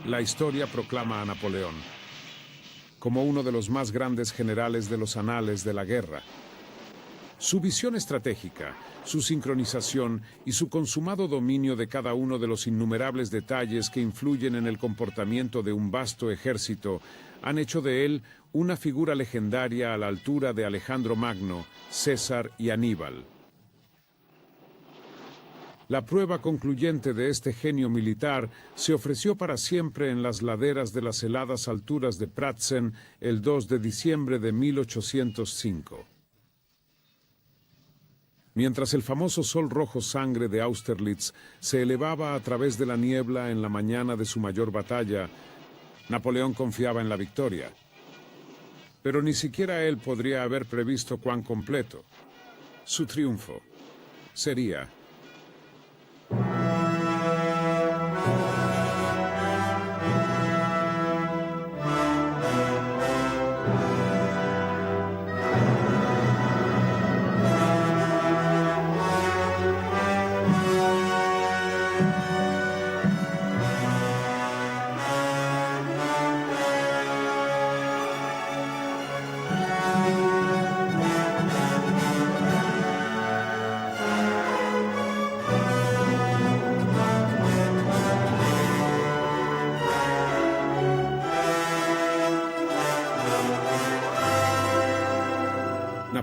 La historia proclama a Napoleón como uno de los más grandes generales de los anales de la guerra. Su visión estratégica, su sincronización y su consumado dominio de cada uno de los innumerables detalles que influyen en el comportamiento de un vasto ejército han hecho de él una figura legendaria a la altura de Alejandro Magno, César y Aníbal. La prueba concluyente de este genio militar se ofreció para siempre en las laderas de las heladas alturas de Pratzen el 2 de diciembre de 1805. Mientras el famoso sol rojo sangre de Austerlitz se elevaba a través de la niebla en la mañana de su mayor batalla, Napoleón confiaba en la victoria. Pero ni siquiera él podría haber previsto cuán completo su triunfo sería.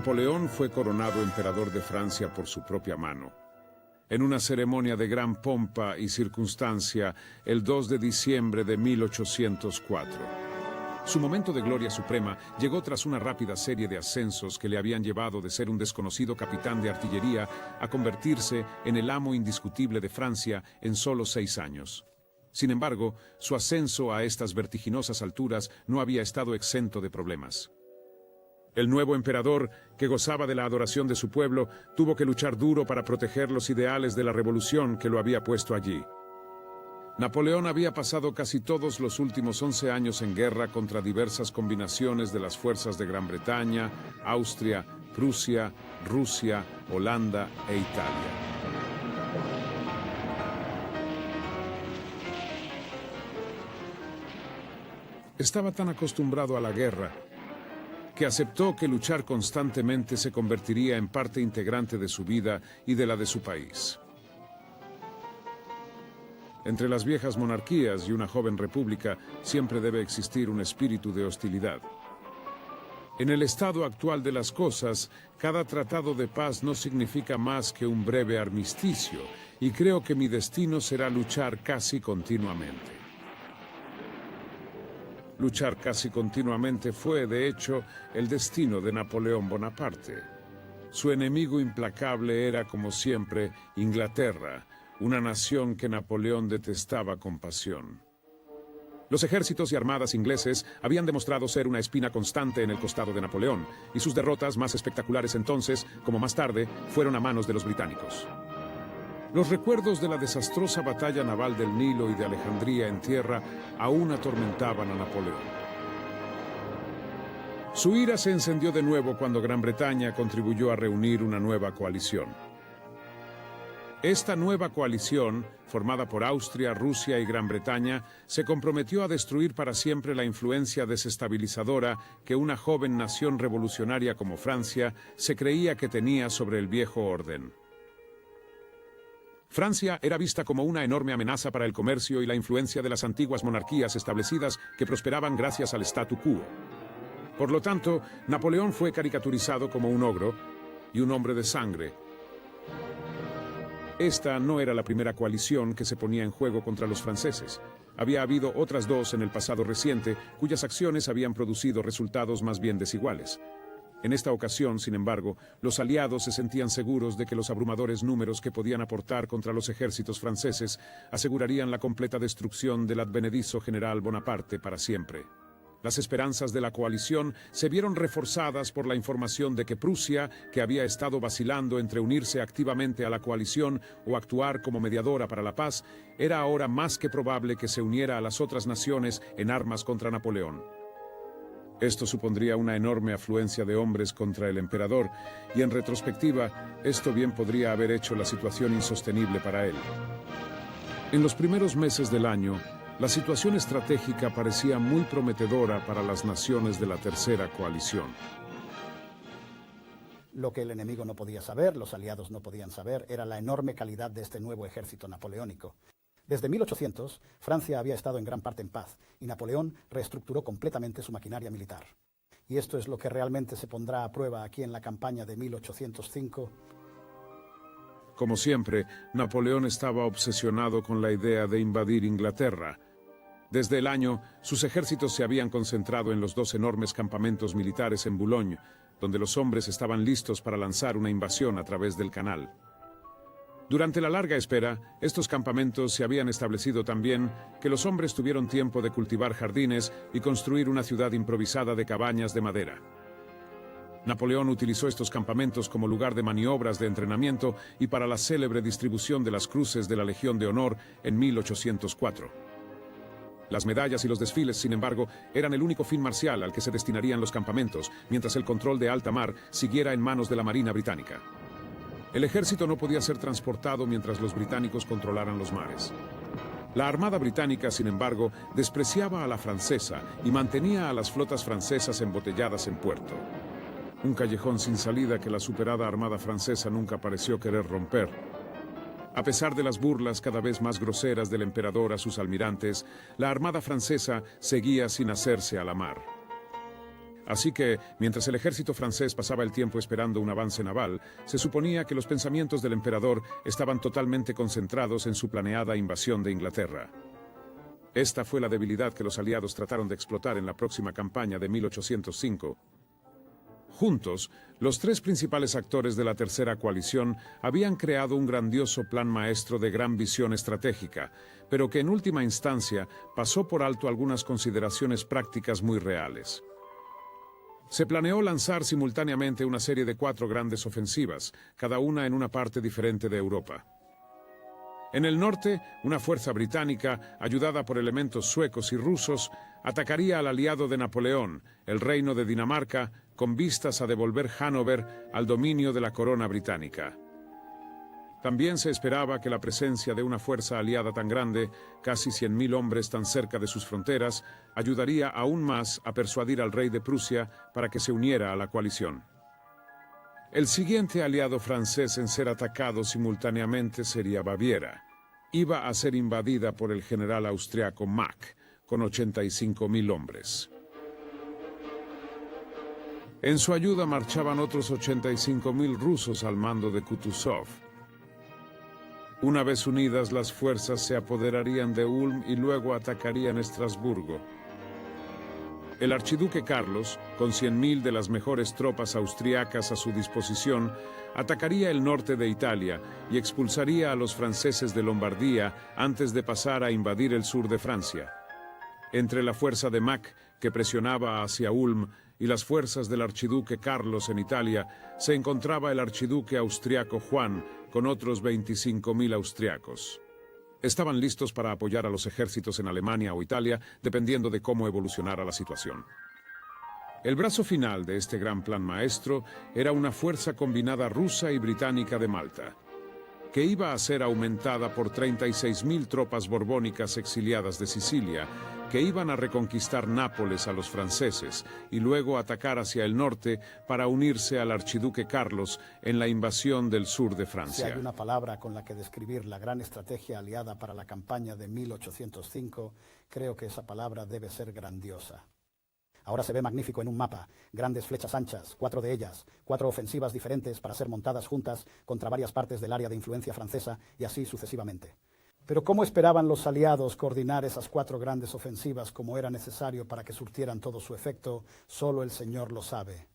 Napoleón fue coronado emperador de Francia por su propia mano, en una ceremonia de gran pompa y circunstancia el 2 de diciembre de 1804. Su momento de gloria suprema llegó tras una rápida serie de ascensos que le habían llevado de ser un desconocido capitán de artillería a convertirse en el amo indiscutible de Francia en solo 6 años. Sin embargo, su ascenso a estas vertiginosas alturas no había estado exento de problemas. El nuevo emperador, que gozaba de la adoración de su pueblo, tuvo que luchar duro para proteger los ideales de la revolución que lo había puesto allí. Napoleón había pasado casi todos los últimos 11 años en guerra contra diversas combinaciones de las fuerzas de Gran Bretaña, Austria, Prusia, Rusia, Holanda e Italia. Estaba tan acostumbrado a la guerra que aceptó que luchar constantemente se convertiría en parte integrante de su vida y de la de su país. Entre las viejas monarquías y una joven república siempre debe existir un espíritu de hostilidad. En el estado actual de las cosas, cada tratado de paz no significa más que un breve armisticio, y creo que mi destino será luchar casi continuamente. Luchar casi continuamente fue, de hecho, el destino de Napoleón Bonaparte. Su enemigo implacable era, como siempre, Inglaterra, una nación que Napoleón detestaba con pasión. Los ejércitos y armadas ingleses habían demostrado ser una espina constante en el costado de Napoleón, y sus derrotas más espectaculares entonces, como más tarde, fueron a manos de los británicos. Los recuerdos de la desastrosa batalla naval del Nilo y de Alejandría en tierra aún atormentaban a Napoleón. Su ira se encendió de nuevo cuando Gran Bretaña contribuyó a reunir una nueva coalición. Esta nueva coalición, formada por Austria, Rusia y Gran Bretaña, se comprometió a destruir para siempre la influencia desestabilizadora que una joven nación revolucionaria como Francia se creía que tenía sobre el viejo orden. Francia era vista como una enorme amenaza para el comercio y la influencia de las antiguas monarquías establecidas que prosperaban gracias al statu quo. Por lo tanto, Napoleón fue caricaturizado como un ogro y un hombre de sangre. Esta no era la primera coalición que se ponía en juego contra los franceses. Había habido otras dos en el pasado reciente, cuyas acciones habían producido resultados más bien desiguales. En esta ocasión, sin embargo, los aliados se sentían seguros de que los abrumadores números que podían aportar contra los ejércitos franceses asegurarían la completa destrucción del advenedizo general Bonaparte para siempre. Las esperanzas de la coalición se vieron reforzadas por la información de que Prusia, que había estado vacilando entre unirse activamente a la coalición o actuar como mediadora para la paz, era ahora más que probable que se uniera a las otras naciones en armas contra Napoleón. Esto supondría una enorme afluencia de hombres contra el emperador, y en retrospectiva, esto bien podría haber hecho la situación insostenible para él. En los primeros meses del año, la situación estratégica parecía muy prometedora para las naciones de la Tercera Coalición. Lo que el enemigo no podía saber, los aliados no podían saber, era la enorme calidad de este nuevo ejército napoleónico. Desde 1800, Francia había estado en gran parte en paz, y Napoleón reestructuró completamente su maquinaria militar. Y esto es lo que realmente se pondrá a prueba aquí en la campaña de 1805. Como siempre, Napoleón estaba obsesionado con la idea de invadir Inglaterra. Desde el año, sus ejércitos se habían concentrado en los dos enormes campamentos militares en Boulogne, donde los hombres estaban listos para lanzar una invasión a través del canal. Durante la larga espera, estos campamentos se habían establecido tan bien que los hombres tuvieron tiempo de cultivar jardines y construir una ciudad improvisada de cabañas de madera. Napoleón utilizó estos campamentos como lugar de maniobras de entrenamiento y para la célebre distribución de las cruces de la Legión de Honor en 1804. Las medallas y los desfiles, sin embargo, eran el único fin marcial al que se destinarían los campamentos, mientras el control de alta mar siguiera en manos de la Marina británica. El ejército no podía ser transportado mientras los británicos controlaran los mares. La Armada británica, sin embargo, despreciaba a la francesa y mantenía a las flotas francesas embotelladas en puerto. Un callejón sin salida que la superada Armada francesa nunca pareció querer romper. A pesar de las burlas cada vez más groseras del emperador a sus almirantes, la Armada francesa seguía sin hacerse a la mar. Así que, mientras el ejército francés pasaba el tiempo esperando un avance naval, se suponía que los pensamientos del emperador estaban totalmente concentrados en su planeada invasión de Inglaterra. Esta fue la debilidad que los aliados trataron de explotar en la próxima campaña de 1805. Juntos, los tres principales actores de la Tercera Coalición habían creado un grandioso plan maestro de gran visión estratégica, pero que en última instancia pasó por alto algunas consideraciones prácticas muy reales. Se planeó lanzar simultáneamente una serie de 4 grandes ofensivas, cada una en una parte diferente de Europa. En el norte, una fuerza británica, ayudada por elementos suecos y rusos, atacaría al aliado de Napoleón, el Reino de Dinamarca, con vistas a devolver Hannover al dominio de la corona británica. También se esperaba que la presencia de una fuerza aliada tan grande, casi 100.000 hombres tan cerca de sus fronteras, ayudaría aún más a persuadir al rey de Prusia para que se uniera a la coalición. El siguiente aliado francés en ser atacado simultáneamente sería Baviera. Iba a ser invadida por el general austriaco Mack, con 85.000 hombres. En su ayuda marchaban otros 85.000 rusos al mando de Kutuzov. Una vez unidas, las fuerzas se apoderarían de Ulm y luego atacarían Estrasburgo. El archiduque Carlos, con 100.000 de las mejores tropas austriacas a su disposición, atacaría el norte de Italia y expulsaría a los franceses de Lombardía antes de pasar a invadir el sur de Francia. Entre la fuerza de Mack, que presionaba hacia Ulm, y las fuerzas del archiduque Carlos en Italia, se encontraba el archiduque austriaco Juan, con otros 25.000 austriacos. Estaban listos para apoyar a los ejércitos en Alemania o Italia, dependiendo de cómo evolucionara la situación. El brazo final de este gran plan maestro era una fuerza combinada rusa y británica de Malta, que iba a ser aumentada por 36.000 tropas borbónicas exiliadas de Sicilia, que iban a reconquistar Nápoles a los franceses y luego atacar hacia el norte para unirse al archiduque Carlos en la invasión del sur de Francia. Si hay una palabra con la que describir la gran estrategia aliada para la campaña de 1805, creo que esa palabra debe ser grandiosa. Ahora se ve magnífico en un mapa, grandes flechas anchas, 4 de ellas, 4 ofensivas diferentes para ser montadas juntas contra varias partes del área de influencia francesa y así sucesivamente. Pero ¿cómo esperaban los aliados coordinar esas 4 grandes ofensivas como era necesario para que surtieran todo su efecto? Solo el Señor lo sabe.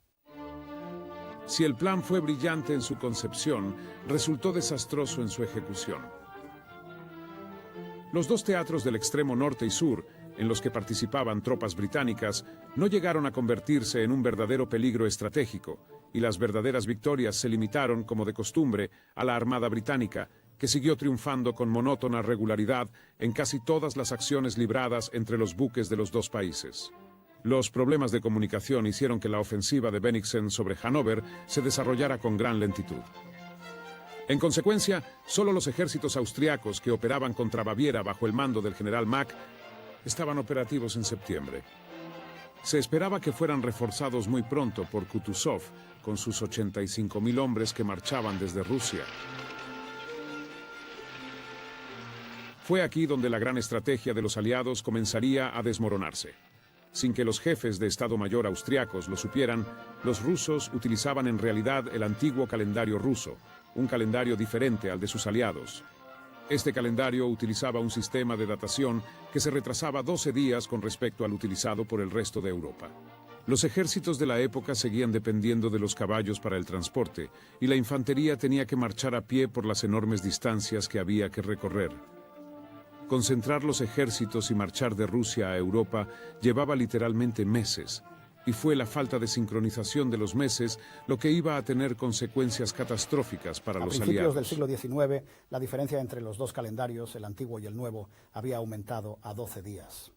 Si el plan fue brillante en su concepción, resultó desastroso en su ejecución. Los 2 teatros del extremo norte y sur, en los que participaban tropas británicas, no llegaron a convertirse en un verdadero peligro estratégico, y las verdaderas victorias se limitaron, como de costumbre, a la Armada británica, que siguió triunfando con monótona regularidad en casi todas las acciones libradas entre los buques de los 2 países. Los problemas de comunicación hicieron que la ofensiva de Bennigsen sobre Hannover se desarrollara con gran lentitud. En consecuencia, solo los ejércitos austriacos que operaban contra Baviera bajo el mando del general Mack estaban operativos en septiembre. Se esperaba que fueran reforzados muy pronto por Kutuzov, con sus 85.000 hombres que marchaban desde Rusia. Fue aquí donde la gran estrategia de los aliados comenzaría a desmoronarse. Sin que los jefes de Estado Mayor austriacos lo supieran, los rusos utilizaban en realidad el antiguo calendario ruso, un calendario diferente al de sus aliados. Este calendario utilizaba un sistema de datación que se retrasaba 12 días con respecto al utilizado por el resto de Europa. Los ejércitos de la época seguían dependiendo de los caballos para el transporte, y la infantería tenía que marchar a pie por las enormes distancias que había que recorrer. Concentrar los ejércitos y marchar de Rusia a Europa llevaba literalmente meses, y fue la falta de sincronización de los meses lo que iba a tener consecuencias catastróficas para los aliados. A principios del siglo XIX, la diferencia entre los dos calendarios, el antiguo y el nuevo, había aumentado a 12 días.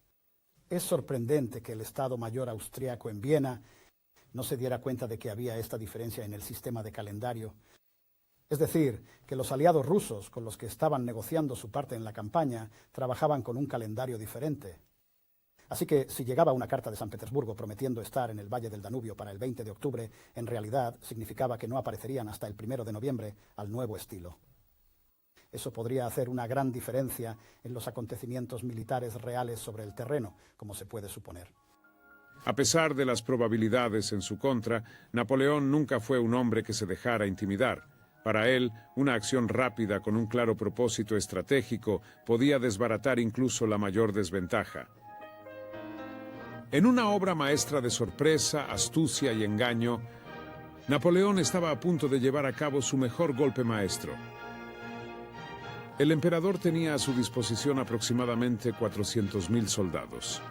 Es sorprendente que el Estado Mayor austriaco en Viena no se diera cuenta de que había esta diferencia en el sistema de calendario. Es decir, que los aliados rusos con los que estaban negociando su parte en la campaña trabajaban con un calendario diferente. Así que si llegaba una carta de San Petersburgo prometiendo estar en el Valle del Danubio para el 20 de octubre, en realidad significaba que no aparecerían hasta el 1 de noviembre al nuevo estilo. Eso podría hacer una gran diferencia en los acontecimientos militares reales sobre el terreno, como se puede suponer. A pesar de las probabilidades en su contra, Napoleón nunca fue un hombre que se dejara intimidar. Para él, una acción rápida con un claro propósito estratégico podía desbaratar incluso la mayor desventaja. En una obra maestra de sorpresa, astucia y engaño, Napoleón estaba a punto de llevar a cabo su mejor golpe maestro. El emperador tenía a su disposición aproximadamente 400.000 soldados.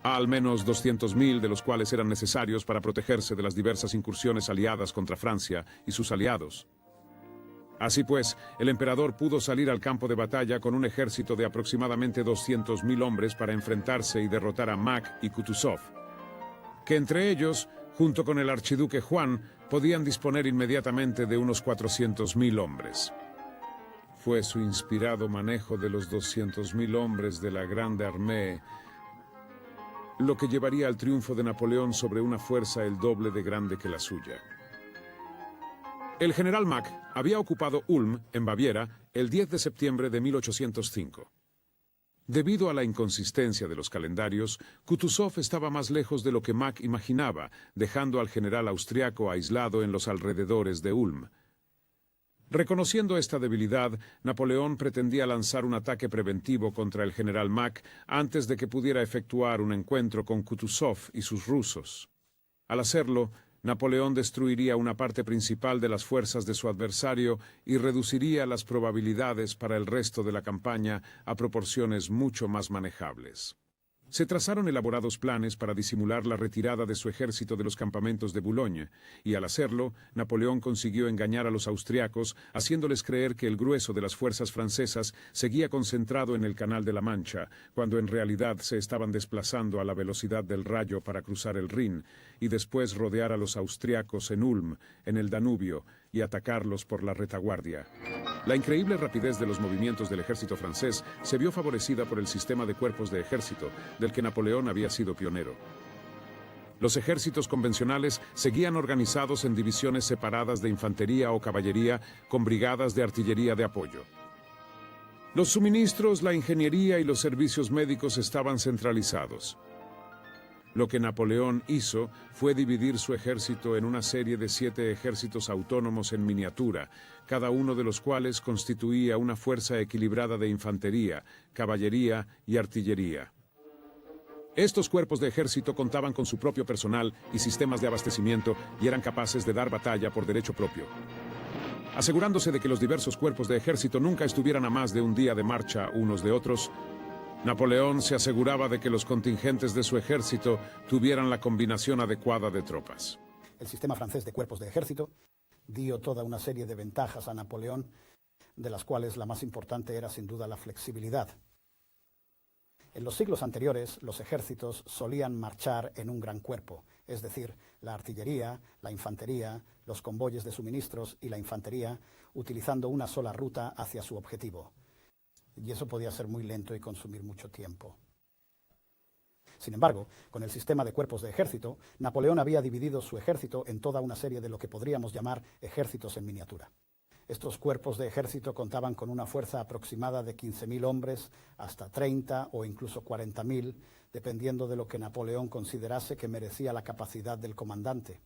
Al menos 200.000 de los cuales eran necesarios para protegerse de las diversas incursiones aliadas contra Francia y sus aliados. Así pues, el emperador pudo salir al campo de batalla con un ejército de aproximadamente 200.000 hombres para enfrentarse y derrotar a Mack y Kutuzov, que entre ellos, junto con el archiduque Juan, podían disponer inmediatamente de unos 400.000 hombres. Fue su inspirado manejo de los 200.000 hombres de la Grande Armée lo que llevaría al triunfo de Napoleón sobre una fuerza el doble de grande que la suya. El general Mack había ocupado Ulm, en Baviera, el 10 de septiembre de 1805. Debido a la inconsistencia de los calendarios, Kutuzov estaba más lejos de lo que Mack imaginaba, dejando al general austriaco aislado en los alrededores de Ulm. Reconociendo esta debilidad, Napoleón pretendía lanzar un ataque preventivo contra el general Mack antes de que pudiera efectuar un encuentro con Kutuzov y sus rusos. Al hacerlo, Napoleón destruiría una parte principal de las fuerzas de su adversario y reduciría las probabilidades para el resto de la campaña a proporciones mucho más manejables. Se trazaron elaborados planes para disimular la retirada de su ejército de los campamentos de Boulogne, y al hacerlo, Napoleón consiguió engañar a los austriacos, haciéndoles creer que el grueso de las fuerzas francesas seguía concentrado en el Canal de la Mancha, cuando en realidad se estaban desplazando a la velocidad del rayo para cruzar el Rin, y después rodear a los austriacos en Ulm, en el Danubio, y atacarlos por la retaguardia. La increíble rapidez de los movimientos del ejército francés se vio favorecida por el sistema de cuerpos de ejército, del que Napoleón había sido pionero. Los ejércitos convencionales seguían organizados en divisiones separadas de infantería o caballería, con brigadas de artillería de apoyo. Los suministros, la ingeniería y los servicios médicos estaban centralizados. Lo que Napoleón hizo fue dividir su ejército en una serie de 7 ejércitos autónomos en miniatura, cada uno de los cuales constituía una fuerza equilibrada de infantería, caballería y artillería. Estos cuerpos de ejército contaban con su propio personal y sistemas de abastecimiento y eran capaces de dar batalla por derecho propio. Asegurándose de que los diversos cuerpos de ejército nunca estuvieran a más de un día de marcha unos de otros, Napoleón se aseguraba de que los contingentes de su ejército tuvieran la combinación adecuada de tropas. El sistema francés de cuerpos de ejército dio toda una serie de ventajas a Napoleón, de las cuales la más importante era sin duda la flexibilidad. En los siglos anteriores, los ejércitos solían marchar en un gran cuerpo, es decir, la artillería, la infantería, los convoyes de suministros y la infantería, utilizando una sola ruta hacia su objetivo. Y eso podía ser muy lento y consumir mucho tiempo. Sin embargo, con el sistema de cuerpos de ejército, Napoleón había dividido su ejército en toda una serie de lo que podríamos llamar ejércitos en miniatura. Estos cuerpos de ejército contaban con una fuerza aproximada de 15.000 hombres, hasta 30 o incluso 40.000, dependiendo de lo que Napoleón considerase que merecía la capacidad del comandante.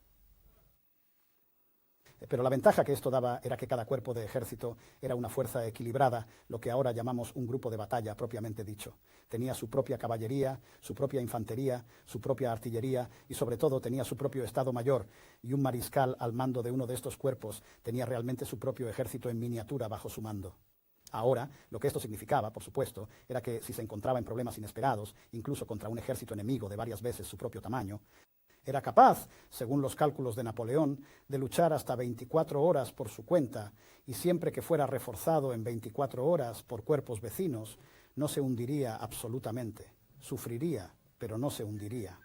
Pero la ventaja que esto daba era que cada cuerpo de ejército era una fuerza equilibrada, lo que ahora llamamos un grupo de batalla propiamente dicho. Tenía su propia caballería, su propia infantería, su propia artillería y sobre todo tenía su propio estado mayor, y un mariscal al mando de uno de estos cuerpos tenía realmente su propio ejército en miniatura bajo su mando. Ahora, lo que esto significaba, por supuesto, era que si se encontraba en problemas inesperados, incluso contra un ejército enemigo de varias veces su propio tamaño, era capaz, según los cálculos de Napoleón, de luchar hasta 24 horas por su cuenta, y siempre que fuera reforzado en 24 horas por cuerpos vecinos, no se hundiría absolutamente. Sufriría, pero no se hundiría.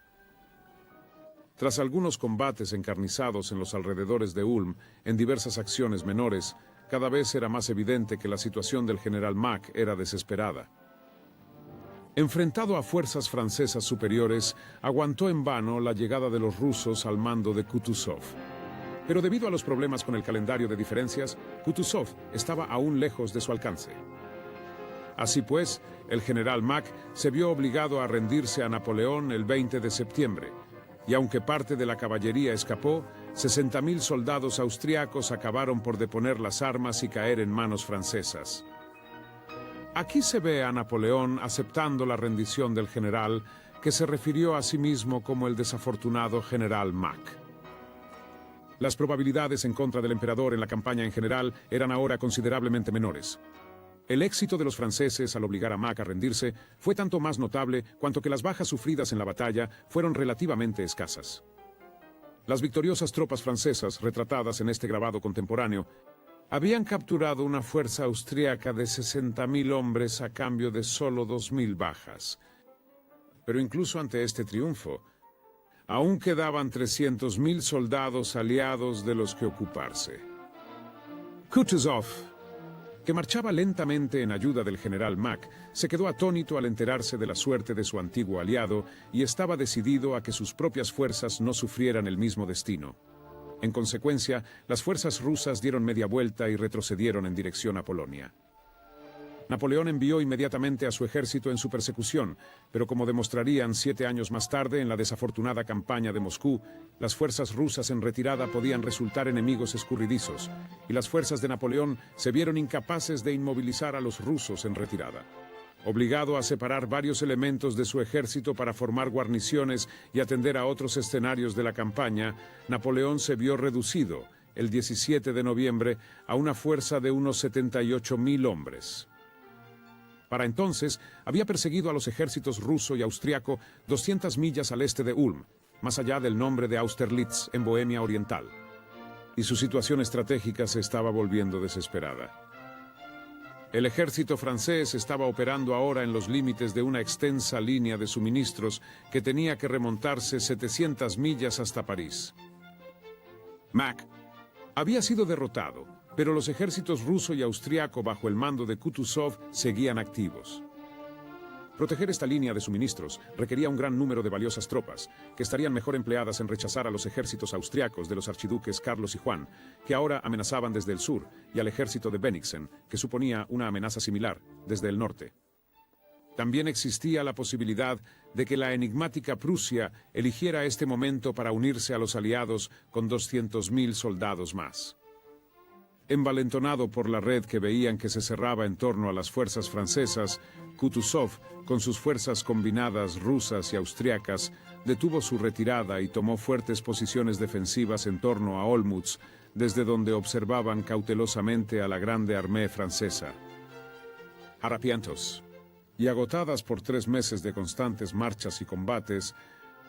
Tras algunos combates encarnizados en los alrededores de Ulm, en diversas acciones menores, cada vez era más evidente que la situación del general Mack era desesperada. Enfrentado a fuerzas francesas superiores, aguantó en vano la llegada de los rusos al mando de Kutuzov. Pero debido a los problemas con el calendario de diferencias, Kutuzov estaba aún lejos de su alcance. Así pues, el general Mack se vio obligado a rendirse a Napoleón el 20 de septiembre, y aunque parte de la caballería escapó, 60.000 soldados austriacos acabaron por deponer las armas y caer en manos francesas. Aquí se ve a Napoleón aceptando la rendición del general, que se refirió a sí mismo como el desafortunado general Mack. Las probabilidades en contra del emperador en la campaña en general eran ahora considerablemente menores. El éxito de los franceses al obligar a Mack a rendirse fue tanto más notable cuanto que las bajas sufridas en la batalla fueron relativamente escasas. Las victoriosas tropas francesas, retratadas en este grabado contemporáneo, habían capturado una fuerza austríaca de 60.000 hombres a cambio de solo 2.000 bajas. Pero incluso ante este triunfo, aún quedaban 300.000 soldados aliados de los que ocuparse. Kutuzov, que marchaba lentamente en ayuda del general Mack, se quedó atónito al enterarse de la suerte de su antiguo aliado y estaba decidido a que sus propias fuerzas no sufrieran el mismo destino. En consecuencia, las fuerzas rusas dieron media vuelta y retrocedieron en dirección a Polonia. Napoleón envió inmediatamente a su ejército en su persecución, pero como demostrarían 7 años más tarde en la desafortunada campaña de Moscú, las fuerzas rusas en retirada podían resultar enemigos escurridizos, y las fuerzas de Napoleón se vieron incapaces de inmovilizar a los rusos en retirada. Obligado a separar varios elementos de su ejército para formar guarniciones y atender a otros escenarios de la campaña, Napoleón se vio reducido, el 17 de noviembre, a una fuerza de unos 78.000 hombres. Para entonces, había perseguido a los ejércitos ruso y austriaco 200 millas al este de Ulm, más allá del nombre de Austerlitz, en Bohemia Oriental. Y su situación estratégica se estaba volviendo desesperada. El ejército francés estaba operando ahora en los límites de una extensa línea de suministros que tenía que remontarse 700 millas hasta París. Mack había sido derrotado, pero los ejércitos ruso y austriaco bajo el mando de Kutuzov seguían activos. Proteger esta línea de suministros requería un gran número de valiosas tropas, que estarían mejor empleadas en rechazar a los ejércitos austriacos de los archiduques Carlos y Juan, que ahora amenazaban desde el sur, y al ejército de Bennigsen, que suponía una amenaza similar desde el norte. También existía la posibilidad de que la enigmática Prusia eligiera este momento para unirse a los aliados con 200.000 soldados más. Envalentonado por la red que veían que se cerraba en torno a las fuerzas francesas, Kutuzov, con sus fuerzas combinadas rusas y austriacas, detuvo su retirada y tomó fuertes posiciones defensivas en torno a Olmütz, desde donde observaban cautelosamente a la grande armée francesa. Harapientos, y agotadas por 3 meses de constantes marchas y combates,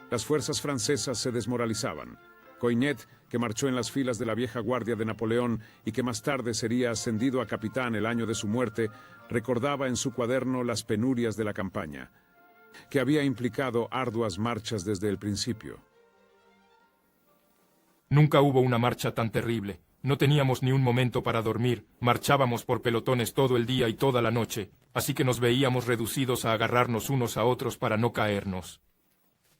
las fuerzas francesas se desmoralizaban. Coignet, que marchó en las filas de la vieja guardia de Napoleón y que más tarde sería ascendido a capitán el año de su muerte, recordaba en su cuaderno las penurias de la campaña, que había implicado arduas marchas desde el principio. Nunca hubo una marcha tan terrible. No teníamos ni un momento para dormir. Marchábamos por pelotones todo el día y toda la noche, así que nos veíamos reducidos a agarrarnos unos a otros para no caernos.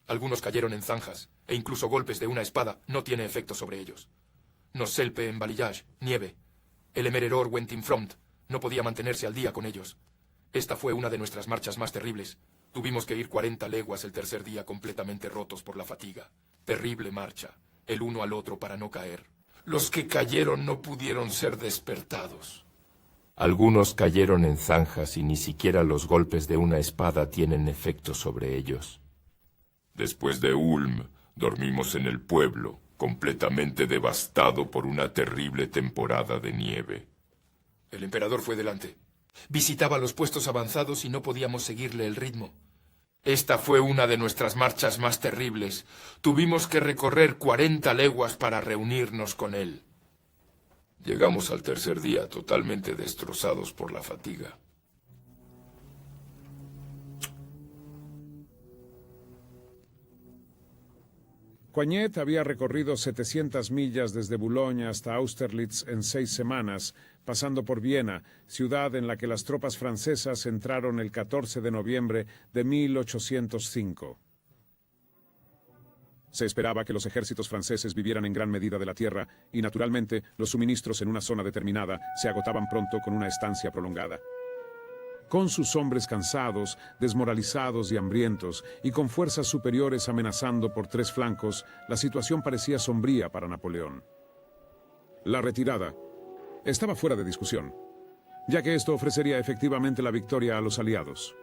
Algunos cayeron en zanjas, e incluso golpes de una espada no tiene efecto sobre ellos. Noselpe en balayage, nieve. El emereror Wentinfront no podía mantenerse al día con ellos. Esta fue una de nuestras marchas más terribles. Tuvimos que ir 40 leguas el tercer día completamente rotos por la fatiga. Terrible marcha, el uno al otro para no caer. Los que cayeron no pudieron ser despertados. Algunos cayeron en zanjas y ni siquiera los golpes de una espada tienen efecto sobre ellos. Después de Ulm, dormimos en el pueblo, completamente devastado por una terrible temporada de nieve. El emperador fue delante. Visitaba los puestos avanzados y no podíamos seguirle el ritmo. Esta fue una de nuestras marchas más terribles. Tuvimos que recorrer 40 leguas para reunirnos con él. Llegamos al tercer día totalmente destrozados por la fatiga. Coignet había recorrido 700 millas desde Boulogne hasta Austerlitz en 6 semanas, pasando por Viena, ciudad en la que las tropas francesas entraron el 14 de noviembre de 1805. Se esperaba que los ejércitos franceses vivieran en gran medida de la tierra y, naturalmente, los suministros en una zona determinada se agotaban pronto con una estancia prolongada. Con sus hombres cansados, desmoralizados y hambrientos, y con fuerzas superiores amenazando por 3 flancos, la situación parecía sombría para Napoleón. La retirada estaba fuera de discusión, ya que esto ofrecería efectivamente la victoria a los aliados.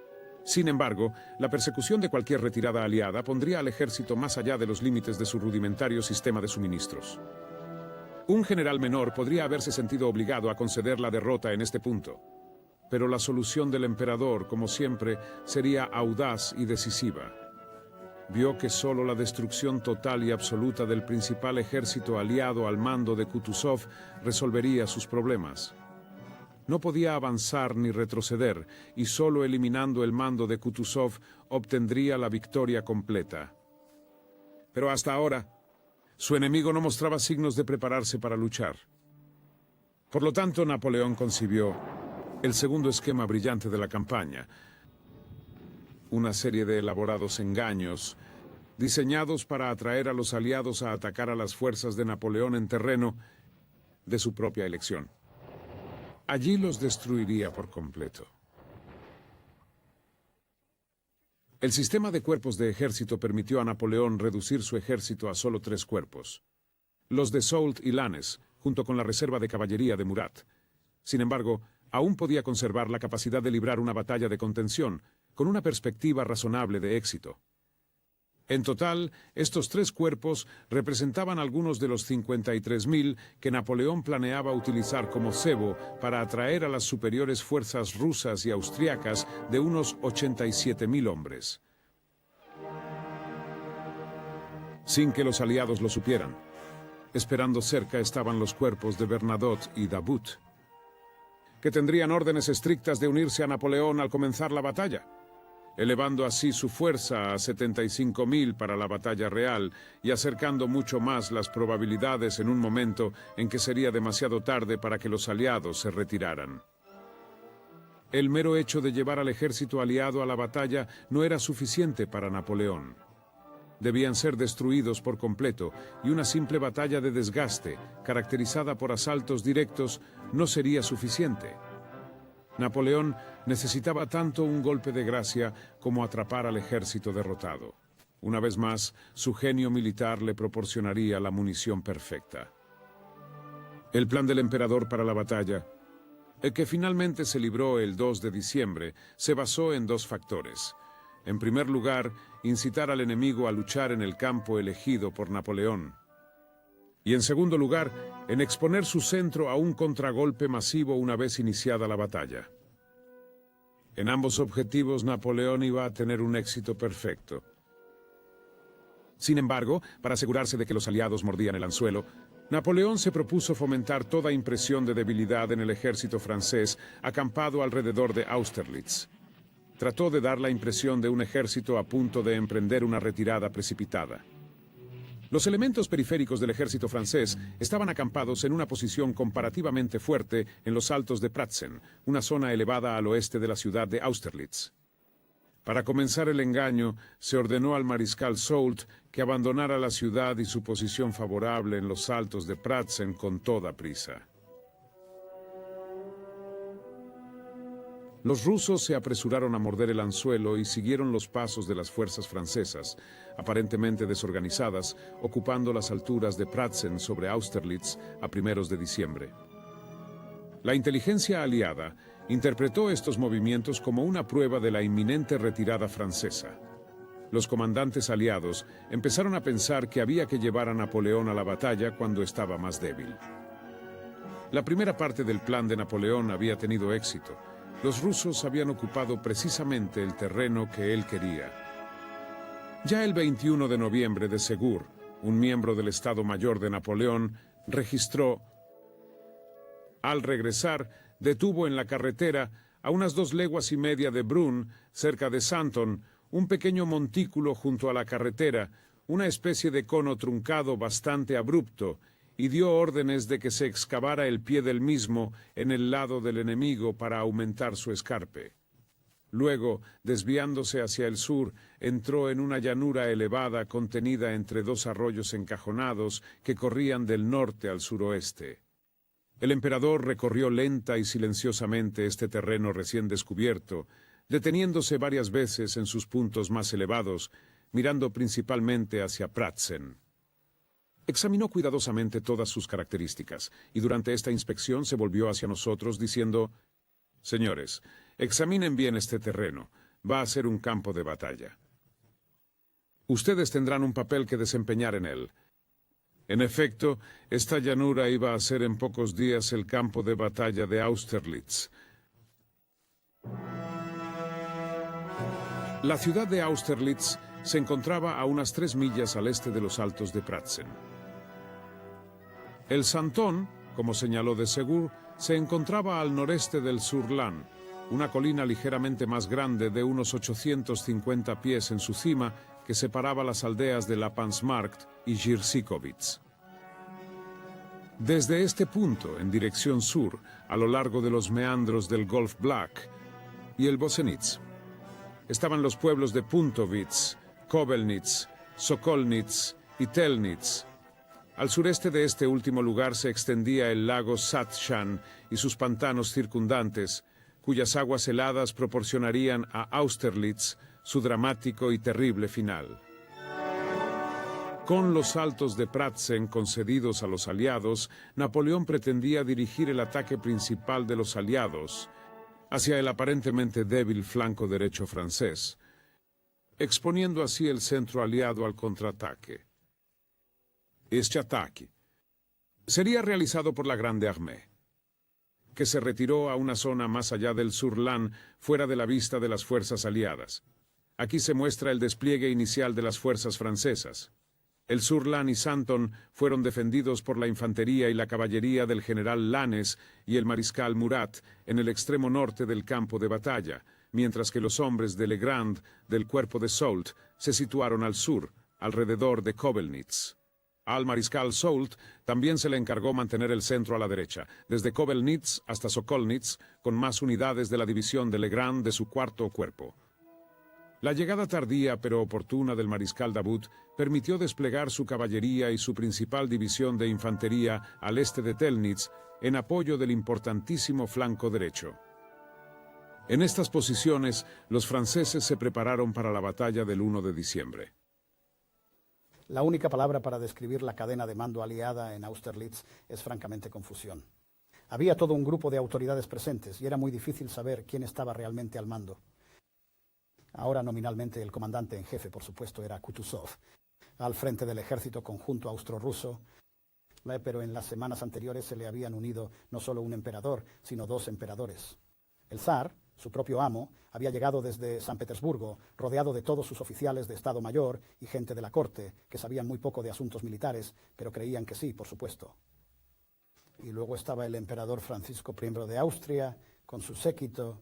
Sin embargo, la persecución de cualquier retirada aliada pondría al ejército más allá de los límites de su rudimentario sistema de suministros. Un general menor podría haberse sentido obligado a conceder la derrota en este punto. Pero la solución del emperador, como siempre, sería audaz y decisiva. Vio que solo la destrucción total y absoluta del principal ejército aliado al mando de Kutuzov resolvería sus problemas. No podía avanzar ni retroceder, y solo eliminando el mando de Kutuzov obtendría la victoria completa. Pero hasta ahora, su enemigo no mostraba signos de prepararse para luchar. Por lo tanto, Napoleón concibió el segundo esquema brillante de la campaña, una serie de elaborados engaños, diseñados para atraer a los aliados a atacar a las fuerzas de Napoleón en terreno de su propia elección. Allí los destruiría por completo. El sistema de cuerpos de ejército permitió a Napoleón reducir su ejército a solo 3 cuerpos. Los de Soult y Lannes, junto con la reserva de caballería de Murat. Sin embargo, aún podía conservar la capacidad de librar una batalla de contención, con una perspectiva razonable de éxito. En total, estos 3 cuerpos representaban algunos de los 53.000 que Napoleón planeaba utilizar como cebo para atraer a las superiores fuerzas rusas y austriacas de unos 87.000 hombres. Sin que los aliados lo supieran, esperando cerca estaban los cuerpos de Bernadotte y Davout, que tendrían órdenes estrictas de unirse a Napoleón al comenzar la batalla, elevando así su fuerza a 75.000 para la batalla real y acercando mucho más las probabilidades en un momento en que sería demasiado tarde para que los aliados se retiraran. El mero hecho de llevar al ejército aliado a la batalla no era suficiente para Napoleón. Debían ser destruidos por completo, y una simple batalla de desgaste, caracterizada por asaltos directos, no sería suficiente. Napoleón necesitaba tanto un golpe de gracia como atrapar al ejército derrotado. Una vez más, su genio militar le proporcionaría la munición perfecta. El plan del emperador para la batalla, el que finalmente se libró el 2 de diciembre, se basó en 2 factores. En primer lugar, incitar al enemigo a luchar en el campo elegido por Napoleón. Y en segundo lugar, en exponer su centro a un contragolpe masivo una vez iniciada la batalla. En ambos objetivos, Napoleón iba a tener un éxito perfecto. Sin embargo, para asegurarse de que los aliados mordían el anzuelo, Napoleón se propuso fomentar toda impresión de debilidad en el ejército francés acampado alrededor de Austerlitz. Trató de dar la impresión de un ejército a punto de emprender una retirada precipitada. Los elementos periféricos del ejército francés estaban acampados en una posición comparativamente fuerte en los altos de Pratzen, una zona elevada al oeste de la ciudad de Austerlitz. Para comenzar el engaño, se ordenó al mariscal Soult que abandonara la ciudad y su posición favorable en los altos de Pratzen con toda prisa. Los rusos se apresuraron a morder el anzuelo y siguieron los pasos de las fuerzas francesas, aparentemente desorganizadas, ocupando las alturas de Pratzen sobre Austerlitz a primeros de diciembre. La inteligencia aliada interpretó estos movimientos como una prueba de la inminente retirada francesa. Los comandantes aliados empezaron a pensar que había que llevar a Napoleón a la batalla cuando estaba más débil. La primera parte del plan de Napoleón había tenido éxito. Los rusos habían ocupado precisamente el terreno que él quería. Ya el 21 de noviembre de Segur, un miembro del Estado Mayor de Napoleón, registró: al regresar, detuvo en la carretera, a unas 2 leguas y media de Brunn, cerca de Santon, un pequeño montículo junto a la carretera, una especie de cono truncado bastante abrupto, y dio órdenes de que se excavara el pie del mismo en el lado del enemigo para aumentar su escarpe. Luego, desviándose hacia el sur, entró en una llanura elevada contenida entre 2 arroyos encajonados que corrían del norte al suroeste. El emperador recorrió lenta y silenciosamente este terreno recién descubierto, deteniéndose varias veces en sus puntos más elevados, mirando principalmente hacia Pratzen. Examinó cuidadosamente todas sus características, y durante esta inspección se volvió hacia nosotros diciendo: «Señores, examinen bien este terreno. Va a ser un campo de batalla. Ustedes tendrán un papel que desempeñar en él». En efecto, esta llanura iba a ser en pocos días el campo de batalla de Austerlitz. La ciudad de Austerlitz se encontraba a unas 3 millas al este de los altos de Pratzen. El Santon, como señaló de Segur, se encontraba al noreste del Surlan, una colina ligeramente más grande de unos 850 pies en su cima que separaba las aldeas de Lapansmarkt y Jirzikowitz. Desde este punto, en dirección sur, a lo largo de los meandros del Golf Black y el Bosenitz, estaban los pueblos de Puntowitz, Kobelnitz, Sokolnitz y Telnitz. Al sureste de este último lugar se extendía el lago Satshan y sus pantanos circundantes, cuyas aguas heladas proporcionarían a Austerlitz su dramático y terrible final. Con los altos de Pratzen concedidos a los aliados, Napoleón pretendía dirigir el ataque principal de los aliados hacia el aparentemente débil flanco derecho francés, exponiendo así el centro aliado al contraataque. Este ataque sería realizado por la Grande Armée, que se retiró a una zona más allá del Surlan, fuera de la vista de las fuerzas aliadas. Aquí se muestra el despliegue inicial de las fuerzas francesas. El Surlan y Santon fueron defendidos por la infantería y la caballería del general Lannes y el mariscal Murat en el extremo norte del campo de batalla, mientras que los hombres de Legrand del cuerpo de Soult se situaron al sur, alrededor de Kobelnitz. Al mariscal Soult también se le encargó mantener el centro a la derecha, desde Kobelnitz hasta Sokolnitz, con más unidades de la división de Legrand de su cuarto cuerpo. La llegada tardía pero oportuna del mariscal Davout permitió desplegar su caballería y su principal división de infantería al este de Telnitz en apoyo del importantísimo flanco derecho. En estas posiciones, los franceses se prepararon para la batalla del 1 de diciembre. La única palabra para describir la cadena de mando aliada en Austerlitz es francamente confusión. Había todo un grupo de autoridades presentes y era muy difícil saber quién estaba realmente al mando. Ahora nominalmente el comandante en jefe, por supuesto, era Kutuzov, al frente del ejército conjunto austro-ruso, pero en las semanas anteriores se le habían unido no solo un emperador, sino 2 emperadores. El zar, su propio amo, había llegado desde San Petersburgo, rodeado de todos sus oficiales de Estado Mayor y gente de la corte, que sabían muy poco de asuntos militares, pero creían que sí, por supuesto. Y luego estaba el emperador Francisco I de Austria, con su séquito.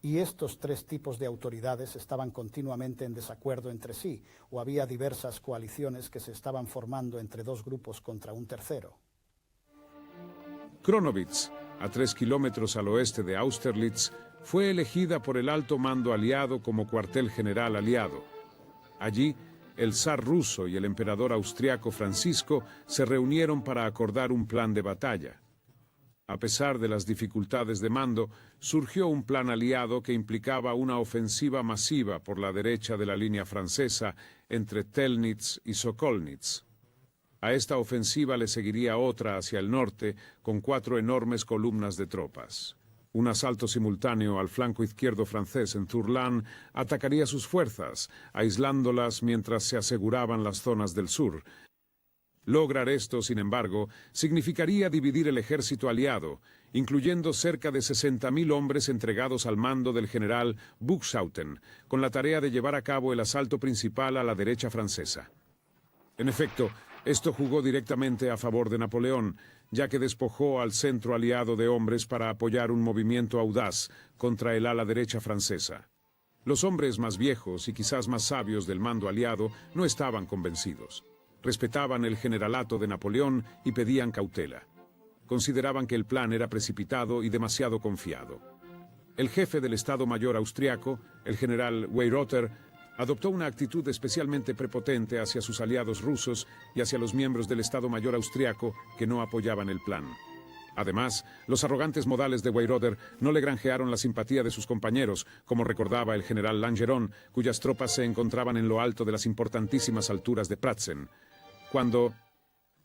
Y estos 3 tipos de autoridades estaban continuamente en desacuerdo entre sí, o había diversas coaliciones que se estaban formando entre 2 grupos contra un tercero. Kronowitz, a 3 kilómetros al oeste de Austerlitz, fue elegida por el alto mando aliado como cuartel general aliado. Allí, el zar ruso y el emperador austriaco Francisco se reunieron para acordar un plan de batalla. A pesar de las dificultades de mando, surgió un plan aliado que implicaba una ofensiva masiva por la derecha de la línea francesa entre Telnitz y Sokolnitz. A esta ofensiva le seguiría otra hacia el norte, con 4 enormes columnas de tropas. Un asalto simultáneo al flanco izquierdo francés en Tourlan atacaría sus fuerzas, aislándolas mientras se aseguraban las zonas del sur. Lograr esto, sin embargo, significaría dividir el ejército aliado, incluyendo cerca de 60.000 hombres entregados al mando del general Buxhauten, con la tarea de llevar a cabo el asalto principal a la derecha francesa. En efecto, esto jugó directamente a favor de Napoleón, ya que despojó al centro aliado de hombres para apoyar un movimiento audaz contra el ala derecha francesa. Los hombres más viejos y quizás más sabios del mando aliado no estaban convencidos. Respetaban el generalato de Napoleón y pedían cautela. Consideraban que el plan era precipitado y demasiado confiado. El jefe del Estado Mayor austriaco, el general Weyrother, adoptó una actitud especialmente prepotente hacia sus aliados rusos y hacia los miembros del Estado Mayor austriaco que no apoyaban el plan. Además, los arrogantes modales de Weyrother no le granjearon la simpatía de sus compañeros, como recordaba el general Langeron, cuyas tropas se encontraban en lo alto de las importantísimas alturas de Pratzen. Cuando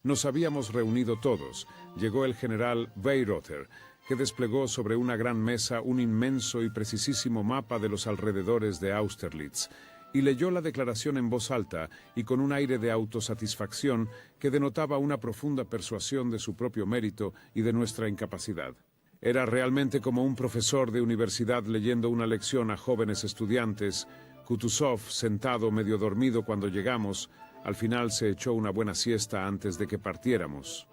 nos habíamos reunido todos, llegó el general Weyrother, que desplegó sobre una gran mesa un inmenso y precisísimo mapa de los alrededores de Austerlitz, y leyó la declaración en voz alta y con un aire de autosatisfacción que denotaba una profunda persuasión de su propio mérito y de nuestra incapacidad. Era realmente como un profesor de universidad leyendo una lección a jóvenes estudiantes. Kutuzov, sentado medio dormido cuando llegamos, al final se echó una buena siesta antes de que partiéramos.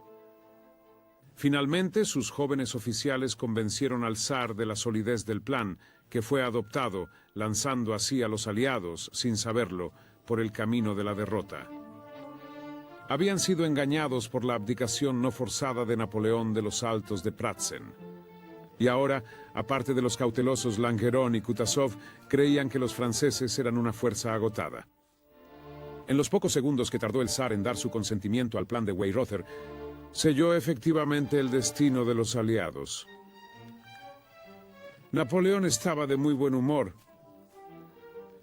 Finalmente, sus jóvenes oficiales convencieron al zar de la solidez del plan, que fue adoptado, lanzando así a los aliados, sin saberlo, por el camino de la derrota. Habían sido engañados por la abdicación no forzada de Napoleón de los Altos de Pratzen. Y ahora, aparte de los cautelosos Langeron y Kutuzov, creían que los franceses eran una fuerza agotada. En los pocos segundos que tardó el zar en dar su consentimiento al plan de Weyrother, selló efectivamente el destino de los aliados. Napoleón estaba de muy buen humor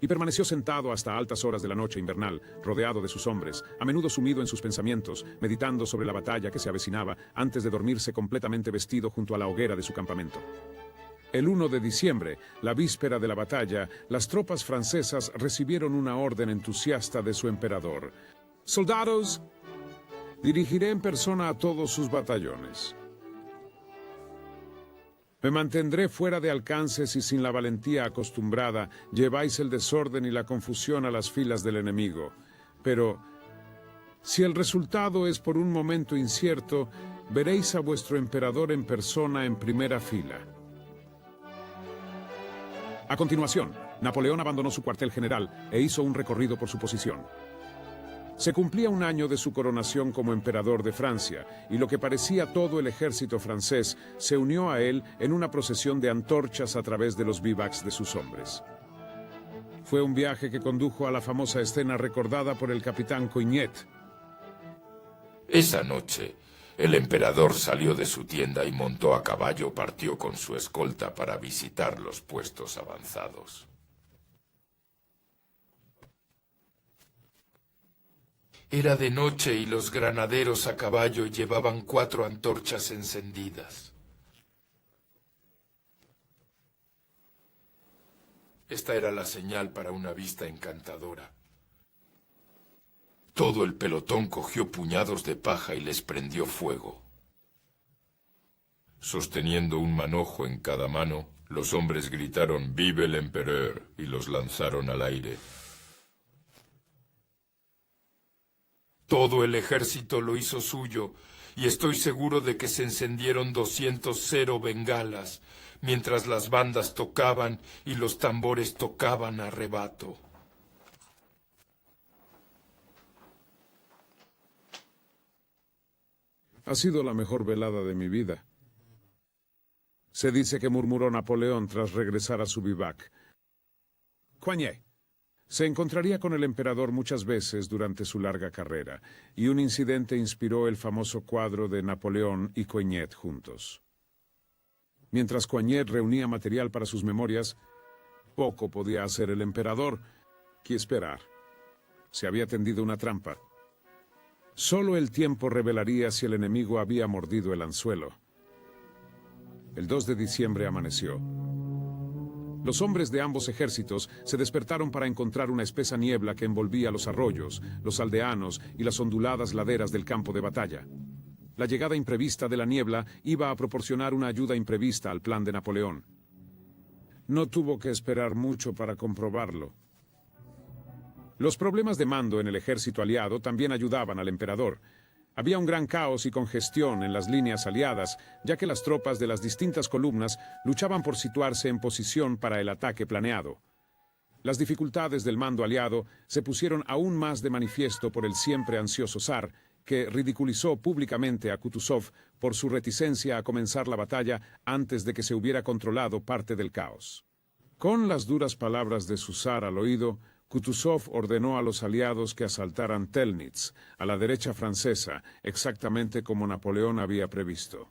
y permaneció sentado hasta altas horas de la noche invernal, rodeado de sus hombres, a menudo sumido en sus pensamientos, meditando sobre la batalla que se avecinaba antes de dormirse completamente vestido junto a la hoguera de su campamento. El 1 de diciembre, la víspera de la batalla, las tropas francesas recibieron una orden entusiasta de su emperador. «Soldados, dirigiré en persona a todos sus batallones. Me mantendré fuera de alcance si sin la valentía acostumbrada lleváis el desorden y la confusión a las filas del enemigo. Pero si el resultado es por un momento incierto, veréis a vuestro emperador en persona en primera fila». A continuación, Napoleón abandonó su cuartel general e hizo un recorrido por su posición. Se cumplía un año de su coronación como emperador de Francia, y lo que parecía todo el ejército francés se unió a él en una procesión de antorchas a través de los bivouacs de sus hombres. Fue un viaje que condujo a la famosa escena recordada por el capitán Coignet. Esa noche, el emperador salió de su tienda y montó a caballo, partió con su escolta para visitar los puestos avanzados. Era de noche y los granaderos a caballo llevaban 4 antorchas encendidas. Esta era la señal para una vista encantadora. Todo el pelotón cogió puñados de paja y les prendió fuego. Sosteniendo un manojo en cada mano, los hombres gritaron «Vive el empereur» y los lanzaron al aire. Todo el ejército lo hizo suyo, y estoy seguro de que se encendieron 200 bengalas, mientras las bandas tocaban y los tambores tocaban a rebato. Ha sido la mejor velada de mi vida. Se dice que murmuró Napoleón tras regresar a su vivac. Coignet se encontraría con el emperador muchas veces durante su larga carrera, y un incidente inspiró el famoso cuadro de Napoleón y Coignet juntos. Mientras Coignet reunía material para sus memorias, poco podía hacer el emperador. ¿Qué esperar? Se había tendido una trampa. Solo el tiempo revelaría si el enemigo había mordido el anzuelo. El 2 de diciembre amaneció. Los hombres de ambos ejércitos se despertaron para encontrar una espesa niebla que envolvía los arroyos, los aldeanos y las onduladas laderas del campo de batalla. La llegada imprevista de la niebla iba a proporcionar una ayuda imprevista al plan de Napoleón. No tuvo que esperar mucho para comprobarlo. Los problemas de mando en el ejército aliado también ayudaban al emperador. Había un gran caos y congestión en las líneas aliadas, ya que las tropas de las distintas columnas luchaban por situarse en posición para el ataque planeado. Las dificultades del mando aliado se pusieron aún más de manifiesto por el siempre ansioso zar, que ridiculizó públicamente a Kutuzov por su reticencia a comenzar la batalla antes de que se hubiera controlado parte del caos. Con las duras palabras de su zar al oído, Kutuzov ordenó a los aliados que asaltaran Telnitz, a la derecha francesa, exactamente como Napoleón había previsto.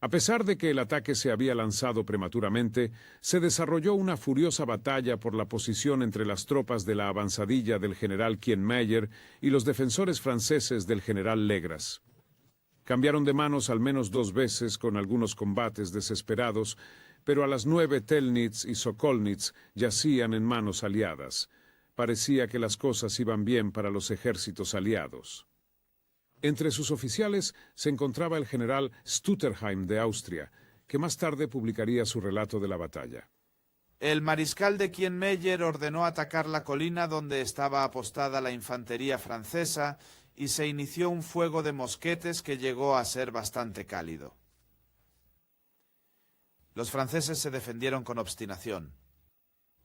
A pesar de que el ataque se había lanzado prematuramente, se desarrolló una furiosa batalla por la posición entre las tropas de la avanzadilla del general Kienmeyer y los defensores franceses del general Legras. Cambiaron de manos al menos 2 veces con algunos combates desesperados, pero a las 9 Telnitz y Sokolnitz yacían en manos aliadas. Parecía que las cosas iban bien para los ejércitos aliados. Entre sus oficiales se encontraba el general Stutterheim de Austria, que más tarde publicaría su relato de la batalla. El mariscal de Kienmeyer ordenó atacar la colina donde estaba apostada la infantería francesa y se inició un fuego de mosquetes que llegó a ser bastante cálido. Los franceses se defendieron con obstinación,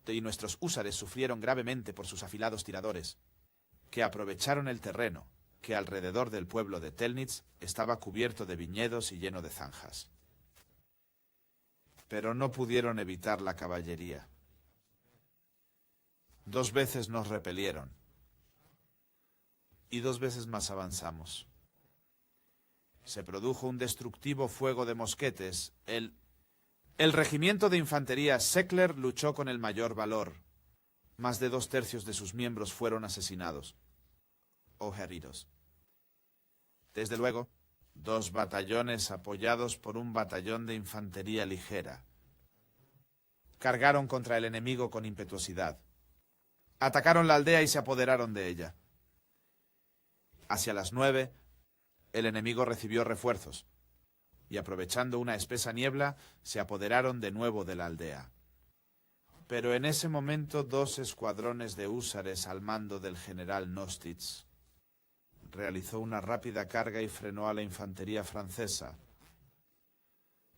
y nuestros húsares sufrieron gravemente por sus afilados tiradores, que aprovecharon el terreno, que alrededor del pueblo de Telnitz estaba cubierto de viñedos y lleno de zanjas. Pero no pudieron evitar la caballería. 2 veces nos repelieron, y 2 veces más avanzamos. Se produjo un destructivo fuego de mosquetes. El regimiento de infantería Seckler luchó con el mayor valor. Más de 2/3 de sus miembros fueron asesinados o heridos. Desde luego, 2 batallones apoyados por un batallón de infantería ligera cargaron contra el enemigo con impetuosidad. Atacaron la aldea y se apoderaron de ella. Hacia las 9, el enemigo recibió refuerzos, y aprovechando una espesa niebla, se apoderaron de nuevo de la aldea. Pero en ese momento 2 escuadrones de húsares al mando del general Nostitz realizó una rápida carga y frenó a la infantería francesa.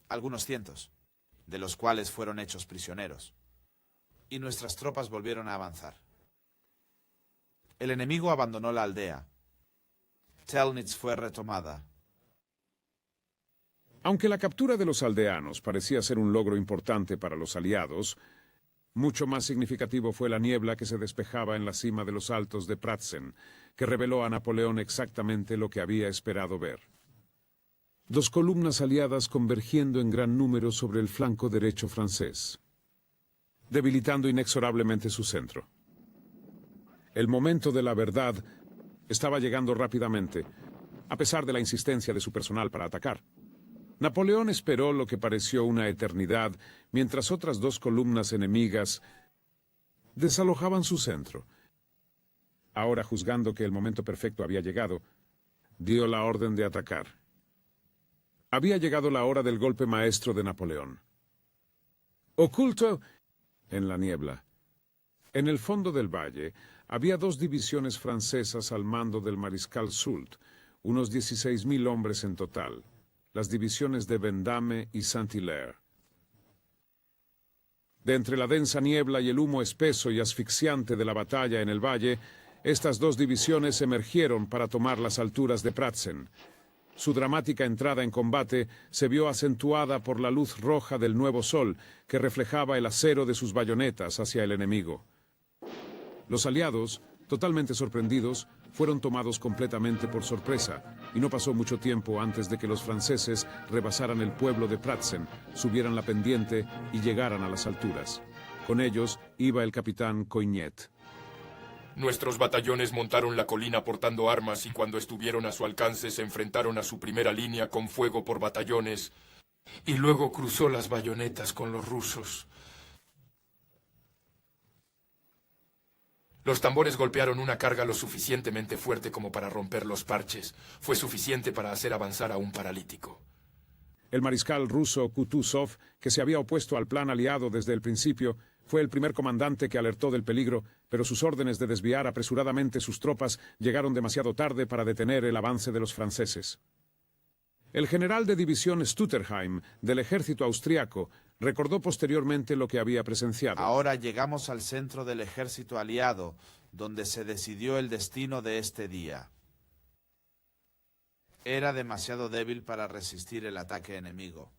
Algunos cientos, de los cuales fueron hechos prisioneros, y nuestras tropas volvieron a avanzar. El enemigo abandonó la aldea. Telnitz fue retomada. Aunque la captura de los aldeanos parecía ser un logro importante para los aliados, mucho más significativo fue la niebla que se despejaba en la cima de los altos de Pratzen, que reveló a Napoleón exactamente lo que había esperado ver. 2 columnas aliadas convergiendo en gran número sobre el flanco derecho francés, debilitando inexorablemente su centro. El momento de la verdad estaba llegando rápidamente, a pesar de la insistencia de su personal para atacar. Napoleón esperó lo que pareció una eternidad, mientras otras 2 columnas enemigas desalojaban su centro. Ahora, juzgando que el momento perfecto había llegado, dio la orden de atacar. Había llegado la hora del golpe maestro de Napoleón. Oculto en la niebla, en el fondo del valle, había 2 divisiones francesas al mando del mariscal Soult, unos 16.000 hombres en total. Las divisiones de Vendôme y Saint-Hilaire. De entre la densa niebla y el humo espeso y asfixiante de la batalla en el valle, estas 2 divisiones emergieron para tomar las alturas de Pratzen. Su dramática entrada en combate se vio acentuada por la luz roja del nuevo sol que reflejaba el acero de sus bayonetas hacia el enemigo. Los aliados, totalmente sorprendidos, fueron tomados completamente por sorpresa, y no pasó mucho tiempo antes de que los franceses rebasaran el pueblo de Pratzen, subieran la pendiente y llegaran a las alturas. Con ellos iba el capitán Coignet. Nuestros batallones montaron la colina portando armas y cuando estuvieron a su alcance se enfrentaron a su primera línea con fuego por batallones y luego cruzó las bayonetas con los rusos. Los tambores golpearon una carga lo suficientemente fuerte como para romper los parches. Fue suficiente para hacer avanzar a un paralítico. El mariscal ruso Kutuzov, que se había opuesto al plan aliado desde el principio, fue el primer comandante que alertó del peligro, pero sus órdenes de desviar apresuradamente sus tropas llegaron demasiado tarde para detener el avance de los franceses. El general de división Stutterheim, del ejército austriaco, recordó posteriormente lo que había presenciado. Ahora llegamos al centro del ejército aliado, donde se decidió el destino de este día. Era demasiado débil para resistir el ataque enemigo.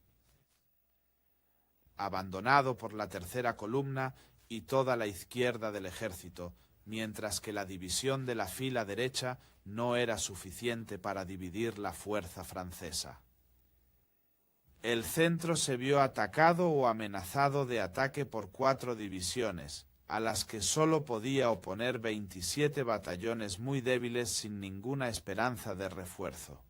Abandonado por la tercera columna y toda la izquierda del ejército, mientras que la división de la fila derecha no era suficiente para dividir la fuerza francesa. El centro se vio atacado o amenazado de ataque por 4 divisiones, a las que solo podía oponer 27 batallones muy débiles sin ninguna esperanza de refuerzo.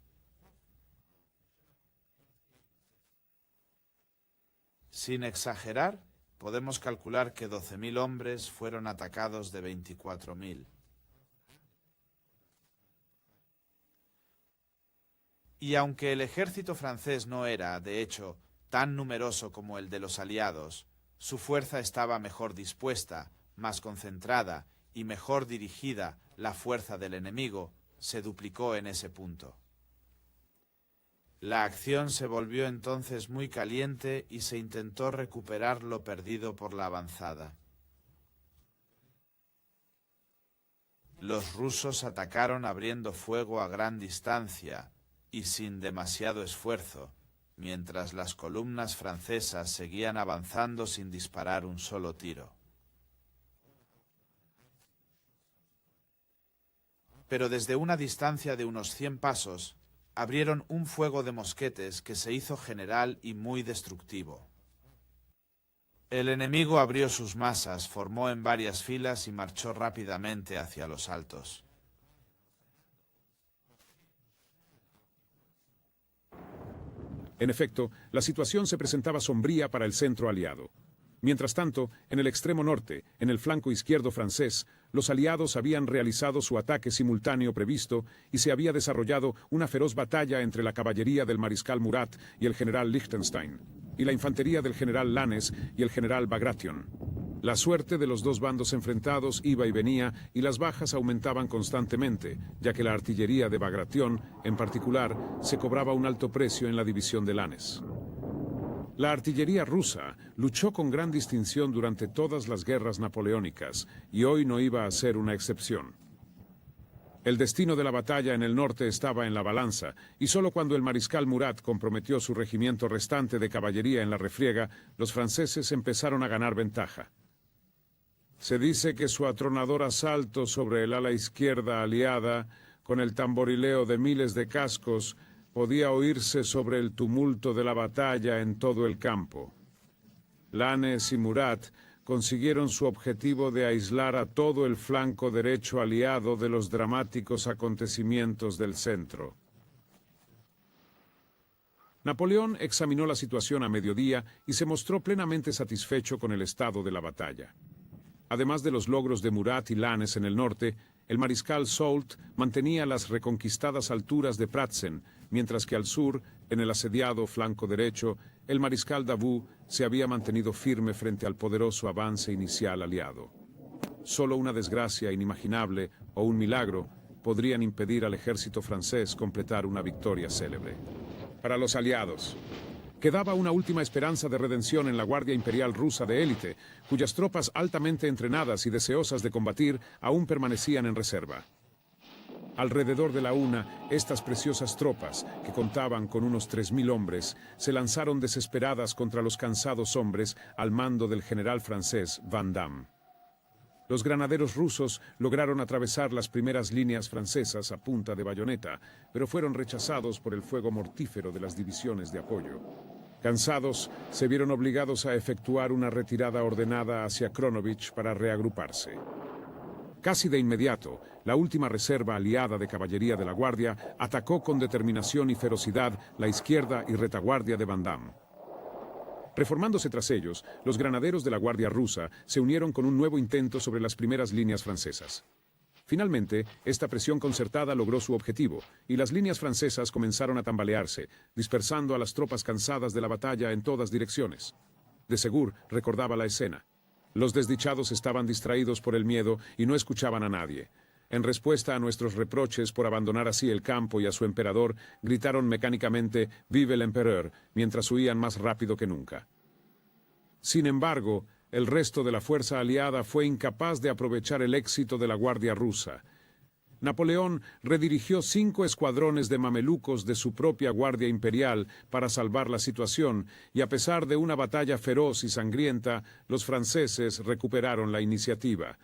Sin exagerar, podemos calcular que 12.000 hombres fueron atacados de 24.000. Y aunque el ejército francés no era, de hecho, tan numeroso como el de los aliados, su fuerza estaba mejor dispuesta, más concentrada y mejor dirigida. La fuerza del enemigo se duplicó en ese punto. La acción se volvió entonces muy caliente y se intentó recuperar lo perdido por la avanzada. Los rusos atacaron abriendo fuego a gran distancia y sin demasiado esfuerzo, mientras las columnas francesas seguían avanzando sin disparar un solo tiro. Pero desde una distancia de unos 100 pasos, abrieron un fuego de mosquetes que se hizo general y muy destructivo. El enemigo abrió sus masas, formó en varias filas y marchó rápidamente hacia los altos. En efecto, la situación se presentaba sombría para el centro aliado. Mientras tanto, en el extremo norte, en el flanco izquierdo francés, los aliados habían realizado su ataque simultáneo previsto y se había desarrollado una feroz batalla entre la caballería del mariscal Murat y el general Liechtenstein, y la infantería del general Lannes y el general Bagration. La suerte de los dos bandos enfrentados iba y venía y las bajas aumentaban constantemente, ya que la artillería de Bagration, en particular, se cobraba un alto precio en la división de Lannes. La artillería rusa luchó con gran distinción durante todas las guerras napoleónicas, y hoy no iba a ser una excepción. El destino de la batalla en el norte estaba en la balanza, y solo cuando el mariscal Murat comprometió su regimiento restante de caballería en la refriega, los franceses empezaron a ganar ventaja. Se dice que su atronador asalto sobre el ala izquierda aliada, con el tamborileo de miles de cascos, podía oírse sobre el tumulto de la batalla en todo el campo. Lannes y Murat consiguieron su objetivo de aislar a todo el flanco derecho aliado de los dramáticos acontecimientos del centro. Napoleón examinó la situación a mediodía y se mostró plenamente satisfecho con el estado de la batalla. Además de los logros de Murat y Lannes en el norte, el mariscal Soult mantenía las reconquistadas alturas de Pratzen, mientras que al sur, en el asediado flanco derecho, el mariscal Davout se había mantenido firme frente al poderoso avance inicial aliado. Solo una desgracia inimaginable o un milagro podrían impedir al ejército francés completar una victoria célebre. Para los aliados, quedaba una última esperanza de redención en la Guardia Imperial rusa de élite, cuyas tropas altamente entrenadas y deseosas de combatir aún permanecían en reserva. Alrededor de la 1, estas preciosas tropas, que contaban con unos 3000 hombres, se lanzaron desesperadas contra los cansados hombres al mando del general francés Vandamme. Los granaderos rusos lograron atravesar las primeras líneas francesas a punta de bayoneta, pero fueron rechazados por el fuego mortífero de las divisiones de apoyo. Cansados, se vieron obligados a efectuar una retirada ordenada hacia Kronovich para reagruparse. Casi de inmediato, la última reserva aliada de caballería de la Guardia atacó con determinación y ferocidad la izquierda y retaguardia de Vandamme. Reformándose tras ellos, los granaderos de la Guardia rusa se unieron con un nuevo intento sobre las primeras líneas francesas. Finalmente, esta presión concertada logró su objetivo, y las líneas francesas comenzaron a tambalearse, dispersando a las tropas cansadas de la batalla en todas direcciones. De Segur recordaba la escena. Los desdichados estaban distraídos por el miedo y no escuchaban a nadie. En respuesta a nuestros reproches por abandonar así el campo y a su emperador, gritaron mecánicamente «Vive el empereur», mientras huían más rápido que nunca. Sin embargo, el resto de la fuerza aliada fue incapaz de aprovechar el éxito de la Guardia rusa. Napoleón redirigió 5 escuadrones de mamelucos de su propia Guardia Imperial para salvar la situación, y a pesar de una batalla feroz y sangrienta, los franceses recuperaron la iniciativa.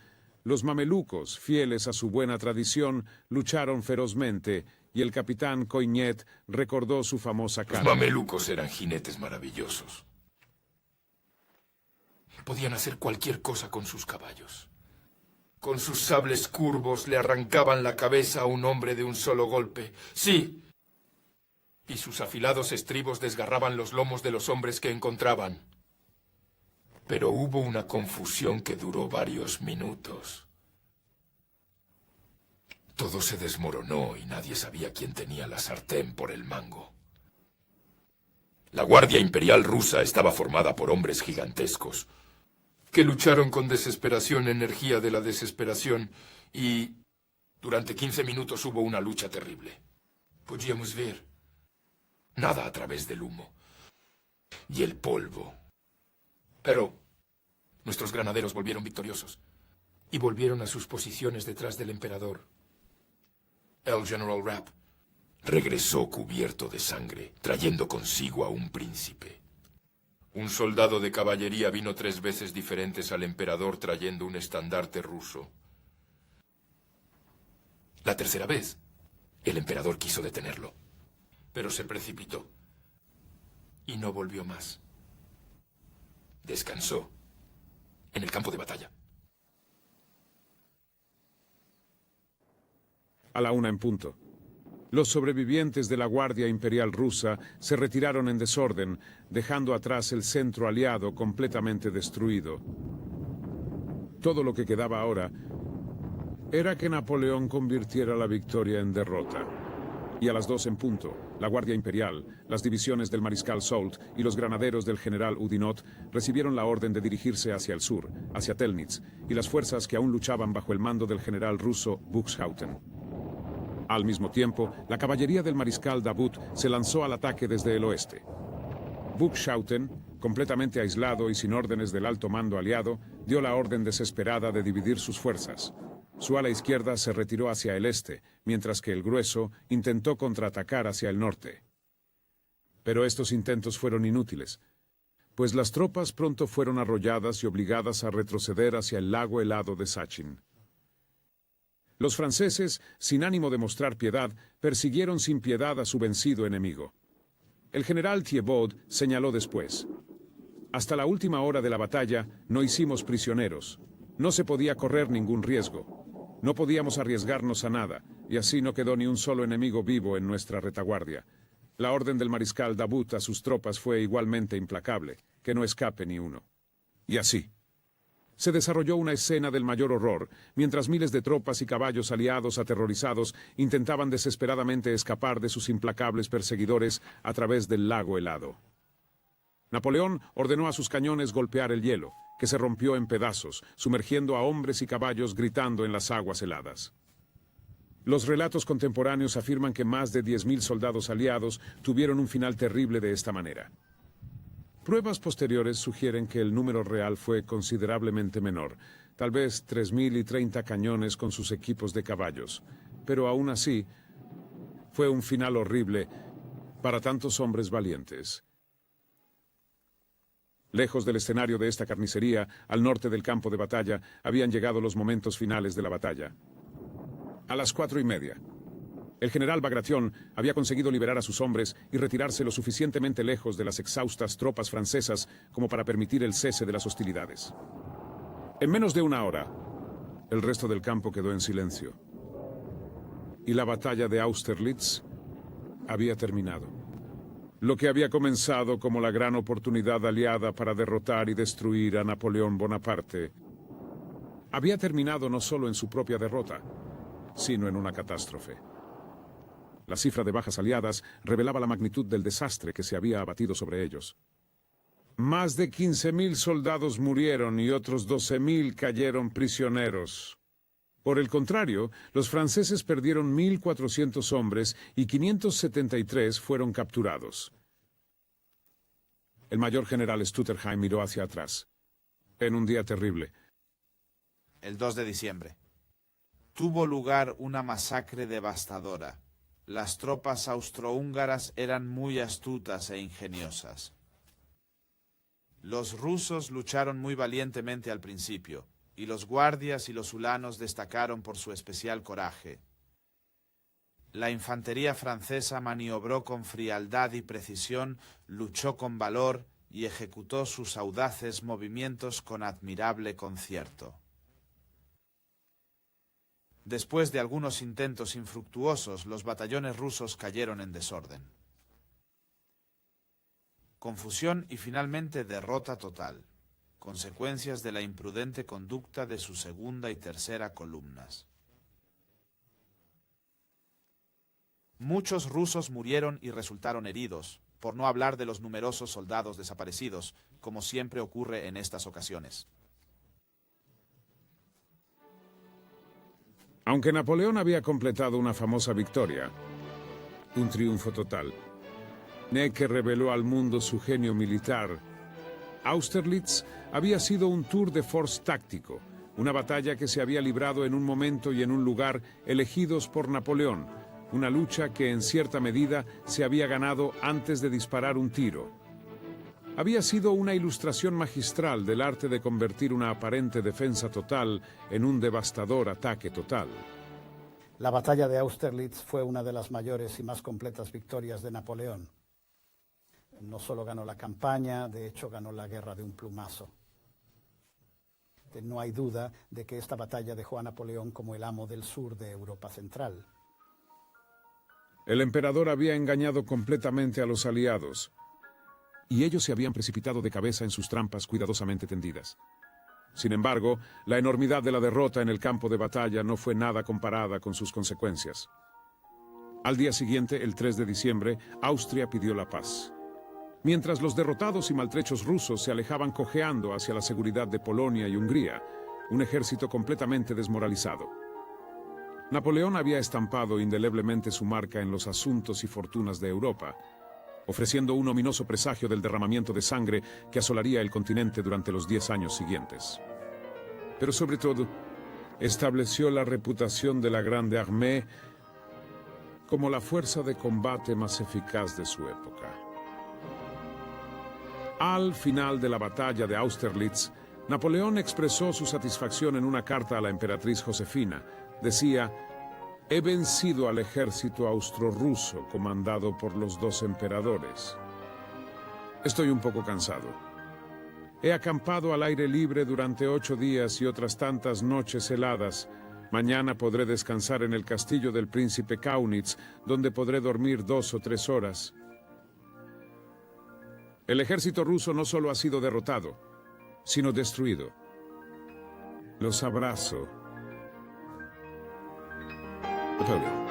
Los mamelucos, fieles a su buena tradición, lucharon ferozmente, y el capitán Coignet recordó su famosa carta. Los mamelucos eran jinetes maravillosos. Podían hacer cualquier cosa con sus caballos. Con sus sables curvos le arrancaban la cabeza a un hombre de un solo golpe. ¡Sí! Y sus afilados estribos desgarraban los lomos de los hombres que encontraban. Pero hubo una confusión que duró varios minutos. Todo se desmoronó y nadie sabía quién tenía la sartén por el mango. La Guardia Imperial rusa estaba formada por hombres gigantescos, que lucharon con desesperación, energía de la desesperación, y durante 15 minutos hubo una lucha terrible. Podíamos ver nada a través del humo y el polvo. Pero nuestros granaderos volvieron victoriosos y volvieron a sus posiciones detrás del emperador. El General Rapp regresó cubierto de sangre, trayendo consigo a un príncipe. Un soldado de caballería vino 3 veces diferentes al emperador trayendo un estandarte ruso. La tercera vez, el emperador quiso detenerlo, pero se precipitó y no volvió más. Descansó en el campo de batalla. A la 1 en punto. Los sobrevivientes de la Guardia Imperial rusa se retiraron en desorden, dejando atrás el centro aliado completamente destruido. Todo lo que quedaba ahora era que Napoleón convirtiera la victoria en derrota. Y a las 2 en punto, la Guardia Imperial, las divisiones del mariscal Soult y los granaderos del general Oudinot recibieron la orden de dirigirse hacia el sur, hacia Telnitz, y las fuerzas que aún luchaban bajo el mando del general ruso Buxhauten. Al mismo tiempo, la caballería del mariscal Davout se lanzó al ataque desde el oeste. Buxhauten, completamente aislado y sin órdenes del alto mando aliado, dio la orden desesperada de dividir sus fuerzas. Su ala izquierda se retiró hacia el este, mientras que el grueso intentó contraatacar hacia el norte. Pero estos intentos fueron inútiles, pues las tropas pronto fueron arrolladas y obligadas a retroceder hacia el lago helado de Sachin. Los franceses, sin ánimo de mostrar piedad, persiguieron sin piedad a su vencido enemigo. El general Thibaud señaló después: «Hasta la última hora de la batalla no hicimos prisioneros. No se podía correr ningún riesgo. No podíamos arriesgarnos a nada, y así no quedó ni un solo enemigo vivo en nuestra retaguardia. La orden del mariscal Davout a sus tropas fue igualmente implacable, que no escape ni uno». Y así se desarrolló una escena del mayor horror, mientras miles de tropas y caballos aliados aterrorizados intentaban desesperadamente escapar de sus implacables perseguidores a través del lago helado. Napoleón ordenó a sus cañones golpear el hielo, que se rompió en pedazos, sumergiendo a hombres y caballos gritando en las aguas heladas. Los relatos contemporáneos afirman que más de 10.000 soldados aliados tuvieron un final terrible de esta manera. Pruebas posteriores sugieren que el número real fue considerablemente menor, tal vez 3.030 cañones con sus equipos de caballos, pero aún así fue un final horrible para tantos hombres valientes. Lejos del escenario de esta carnicería, al norte del campo de batalla, habían llegado los momentos finales de la batalla. A las 4:30, el general Bagration había conseguido liberar a sus hombres y retirarse lo suficientemente lejos de las exhaustas tropas francesas como para permitir el cese de las hostilidades. En menos de una hora, el resto del campo quedó en silencio. Y la batalla de Austerlitz había terminado. Lo que había comenzado como la gran oportunidad aliada para derrotar y destruir a Napoleón Bonaparte, había terminado no solo en su propia derrota, sino en una catástrofe. La cifra de bajas aliadas revelaba la magnitud del desastre que se había abatido sobre ellos. Más de 15.000 soldados murieron y otros 12.000 cayeron prisioneros. Por el contrario, los franceses perdieron 1.400 hombres y 573 fueron capturados. El mayor general Stutterheim miró hacia atrás. En un día terrible. El 2 de diciembre. Tuvo lugar una masacre devastadora. Las tropas austrohúngaras eran muy astutas e ingeniosas. Los rusos lucharon muy valientemente al principio, y los guardias y los ulanos destacaron por su especial coraje. La infantería francesa maniobró con frialdad y precisión, luchó con valor y ejecutó sus audaces movimientos con admirable concierto. Después de algunos intentos infructuosos, los batallones rusos cayeron en desorden. Confusión y finalmente derrota total. Consecuencias de la imprudente conducta de su segunda y tercera columnas. Muchos rusos murieron y resultaron heridos, por no hablar de los numerosos soldados desaparecidos, como siempre ocurre en estas ocasiones. Aunque Napoleón había completado una famosa victoria, un triunfo total, que reveló al mundo su genio militar, Austerlitz había sido un tour de force táctico, una batalla que se había librado en un momento y en un lugar elegidos por Napoleón, una lucha que en cierta medida se había ganado antes de disparar un tiro. Había sido una ilustración magistral del arte de convertir una aparente defensa total en un devastador ataque total. La batalla de Austerlitz fue una de las mayores y más completas victorias de Napoleón. No solo ganó la campaña, de hecho ganó la guerra de un plumazo. No hay duda de que esta batalla dejó a Napoleón como el amo del sur de Europa Central. El emperador había engañado completamente a los aliados, y ellos se habían precipitado de cabeza en sus trampas cuidadosamente tendidas. Sin embargo, la enormidad de la derrota en el campo de batalla no fue nada comparada con sus consecuencias. Al día siguiente, el 3 de diciembre, Austria pidió la paz. Mientras los derrotados y maltrechos rusos se alejaban cojeando hacia la seguridad de Polonia y Hungría, un ejército completamente desmoralizado. Napoleón había estampado indeleblemente su marca en los asuntos y fortunas de Europa, ofreciendo un ominoso presagio del derramamiento de sangre que asolaría el continente durante los 10 años siguientes. Pero sobre todo, estableció la reputación de la Grande Armée como la fuerza de combate más eficaz de su época. Al final de la batalla de Austerlitz, Napoleón expresó su satisfacción en una carta a la emperatriz Josefina. Decía: «He vencido al ejército austroruso comandado por los 2 emperadores. Estoy un poco cansado. He acampado al aire libre durante 8 días y otras tantas noches heladas. Mañana podré descansar en el castillo del príncipe Kaunitz, donde podré dormir 2 o 3 horas. El ejército ruso no solo ha sido derrotado, sino destruido. Los abrazo. Napoleón».